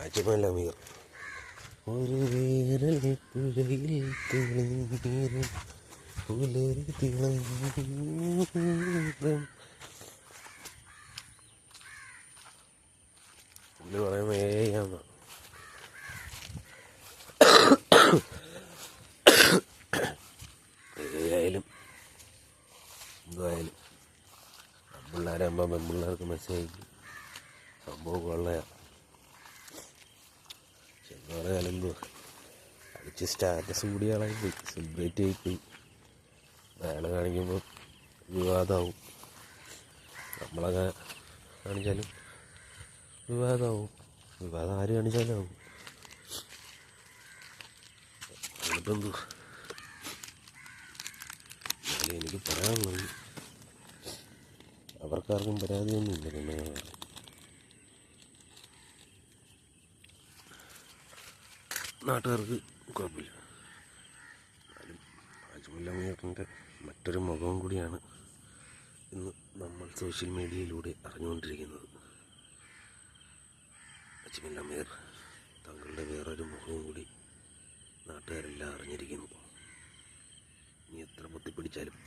അജ്മൽ അമീർ. ഒരു വേരൽ പുഴയിൽ തിളങ്ങീരം പുലരി തിളങ്ങീരം. പുള്ളി പറയുമ്പോൾ ഏയാന്ന ഏയായാലും എന്തായാലും പിള്ളേരാകുമ്പോൾ പെൺപിള്ളേർക്ക് മെസ്സേജ് സംഭവം കൊള്ളയാണ്. ചെന്ന് പറയാലെന്തോ അടിച്ച് സ്റ്റാറ്റസ് കൂടി ആളായിപ്പോയി, സെലിബ്രേറ്റ് ആയിപ്പോയി. അയാൾ കാണിക്കുമ്പോൾ വിവാദമാവും, നമ്മളൊക്കെ കാണിച്ചാലും വിവാദമാവും. വിവാദം ആര് കാണിച്ചാലും ആവും. അതിനിപ്പോൾ എന്തോ എനിക്ക് പറയാനുള്ളത്, അവർക്കാർക്കും പരാതിയൊന്നുമില്ല. പിന്നെ നാട്ടുകാർക്ക് കുഴപ്പമില്ല. എന്നാലും അജ്മൽ അമീറിൻ്റെ മറ്റൊരു മുഖവും കൂടിയാണ് ഇന്ന് നമ്മൾ സോഷ്യൽ മീഡിയയിലൂടെ അറിഞ്ഞുകൊണ്ടിരിക്കുന്നത്. അജ്മൽ അമീർ, താങ്കളുടെ വേറൊരു മുഖവും കൂടി നാട്ടുകാരെല്ലാം അറിഞ്ഞിരിക്കുന്നു. ഇനി എത്ര പൊത്തിപ്പിടിച്ചാലും